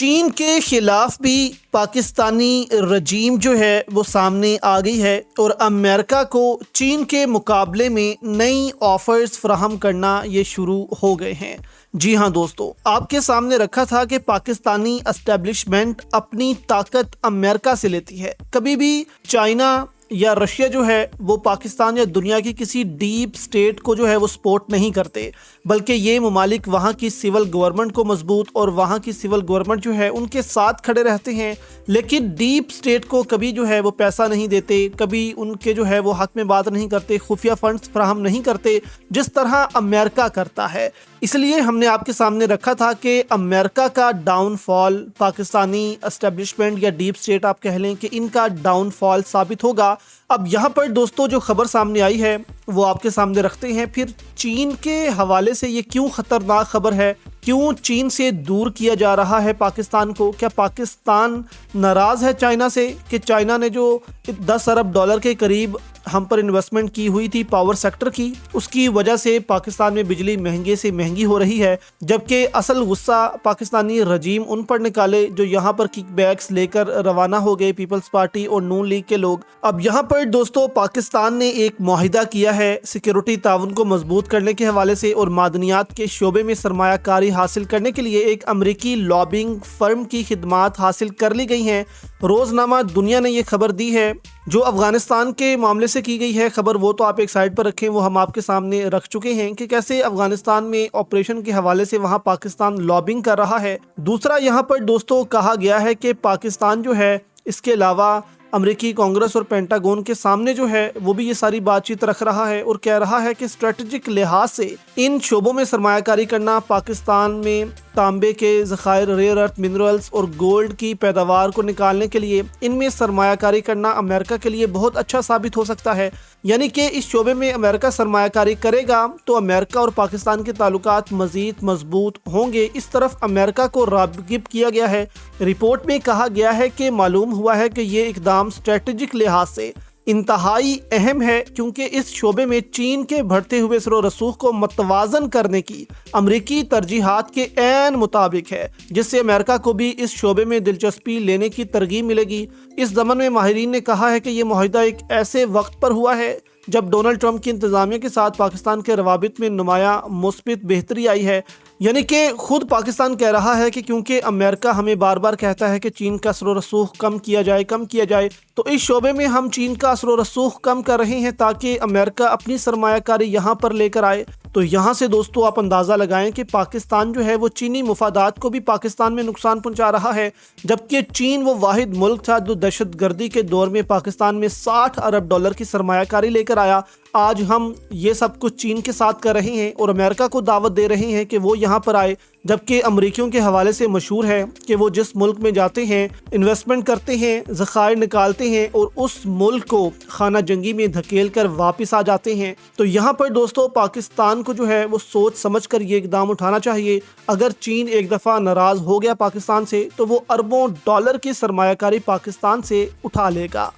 چین کے خلاف بھی پاکستانی رجیم جو ہے وہ سامنے آ گئی ہے اور امریکہ کو چین کے مقابلے میں نئی آفرز فراہم کرنا یہ شروع ہو گئے ہیں۔ جی ہاں دوستو، آپ کے سامنے رکھا تھا کہ پاکستانی اسٹیبلشمنٹ اپنی طاقت امریکہ سے لیتی ہے۔ کبھی بھی چائنا یا رشیا جو ہے وہ پاکستان یا دنیا کی کسی ڈیپ سٹیٹ کو جو ہے وہ سپورٹ نہیں کرتے، بلکہ یہ ممالک وہاں کی سول گورنمنٹ کو مضبوط اور وہاں کی سول گورنمنٹ جو ہے ان کے ساتھ کھڑے رہتے ہیں، لیکن ڈیپ سٹیٹ کو کبھی جو ہے وہ پیسہ نہیں دیتے، کبھی ان کے جو ہے وہ حق میں بات نہیں کرتے، خفیہ فنڈز فراہم نہیں کرتے جس طرح امریکہ کرتا ہے۔ اس لیے ہم نے آپ کے سامنے رکھا تھا کہ امریکہ کا ڈاؤن فال، پاکستانی اسٹیبلشمنٹ یا ڈیپ سٹیٹ آپ کہہ لیں کہ ان کا ڈاؤن فال ثابت ہوگا۔ اب یہاں پر دوستو جو خبر سامنے آئی ہے وہ آپ کے سامنے رکھتے ہیں۔ پھر چین کے حوالے سے یہ کیوں خطرناک خبر ہے؟ کیوں چین سے دور کیا جا رہا ہے پاکستان کو؟ کیا پاکستان ناراض ہے چائنا سے کہ چائنا نے جو 10 ارب ڈالر کے قریب ہم پر انویسٹمنٹ کی ہوئی تھی پاور سیکٹر کی، اس کی وجہ سے پاکستان میں بجلی مہنگے سے مہنگی ہو رہی ہے، جبکہ اصل غصہ پاکستانی رجیم ان پر نکالے جو یہاں پر کک بیکس لے کر روانہ ہو گئے، پیپلز پارٹی اور نون لیگ کے لوگ۔ اب یہاں پر دوستو پاکستان نے ایک معاہدہ کیا ہے سیکیورٹی تعاون کو مضبوط کرنے کے حوالے سے اور معدنیات کے شعبے میں سرمایہ کاری حاصل کرنے کے لیے ایک امریکی لابنگ فرم کی خدمات حاصل کر لی گئی ہیں۔ روزنامہ دنیا نے یہ خبر دی ہے۔ جو افغانستان کے معاملے سے کی گئی ہے خبر، وہ تو آپ ایک سائٹ پر رکھیں، وہ ہم آپ کے سامنے رکھ چکے ہیں کہ کیسے افغانستان میں آپریشن کے حوالے سے وہاں پاکستان لابنگ کر رہا ہے۔ دوسرا یہاں پر دوستو کہا گیا ہے کہ پاکستان جو ہے اس کے علاوہ امریکی کانگریس اور پینٹاگون کے سامنے جو ہے وہ بھی یہ ساری بات چیت رکھ رہا ہے اور کہہ رہا ہے کہ اسٹریٹجک لحاظ سے ان شعبوں میں سرمایہ کاری کرنا، پاکستان میں تانبے کے ذخائر، ریئر ارتھ منرلز اور گولڈ کی پیداوار کو نکالنے کے لیے ان میں سرمایہ کاری کرنا امریکہ کے لیے بہت اچھا ثابت ہو سکتا ہے۔ یعنی کہ اس شعبے میں امریکہ سرمایہ کاری کرے گا تو امریکہ اور پاکستان کے تعلقات مزید مضبوط ہوں گے۔ اس طرف امریکہ کو راغب کیا گیا ہے۔ رپورٹ میں کہا گیا ہے کہ معلوم ہوا ہے کہ یہ اقدام اسٹریٹجک لحاظ سے انتہائی اہم ہے، کیونکہ اس شعبے میں چین کے بڑھتے ہوئے اثر و رسوخ کو متوازن کرنے کی امریکی ترجیحات کے عین مطابق ہے، جس سے امریکہ کو بھی اس شعبے میں دلچسپی لینے کی ترغیب ملے گی۔ اس ضمن میں ماہرین نے کہا ہے کہ یہ معاہدہ ایک ایسے وقت پر ہوا ہے جب ڈونلڈ ٹرمپ کی انتظامیہ کے ساتھ پاکستان کے روابط میں نمایاں مثبت بہتری آئی ہے۔ یعنی کہ خود پاکستان کہہ رہا ہے کہ کیونکہ امریکہ ہمیں بار بار کہتا ہے کہ چین کا اثر و رسوخ کم کیا جائے، تو اس شعبے میں ہم چین کا اثر و رسوخ کم کر رہے ہیں تاکہ امریکہ اپنی سرمایہ کاری یہاں پر لے کر آئے۔ تو یہاں سے دوستو آپ اندازہ لگائیں کہ پاکستان جو ہے وہ چینی مفادات کو بھی پاکستان میں نقصان پہنچا رہا ہے، جبکہ چین وہ واحد ملک تھا جو دہشت گردی کے دور میں پاکستان میں 60 ارب ڈالر کی سرمایہ کاری لے کر آیا۔ آج ہم یہ سب کچھ چین کے ساتھ کر رہے ہیں اور امریکہ کو دعوت دے رہے ہیں کہ وہ یہاں پر آئے، جبکہ امریکیوں کے حوالے سے مشہور ہے کہ وہ جس ملک میں جاتے ہیں، انویسٹمنٹ کرتے ہیں، ذخائر نکالتے ہیں اور اس ملک کو خانہ جنگی میں دھکیل کر واپس آ جاتے ہیں۔ تو یہاں پر دوستو پاکستان کو جو ہے وہ سوچ سمجھ کر یہ اقدام اٹھانا چاہیے۔ اگر چین ایک دفعہ ناراض ہو گیا پاکستان سے تو وہ اربوں ڈالر کی سرمایہ کاری پاکستان سے اٹھا لے گا۔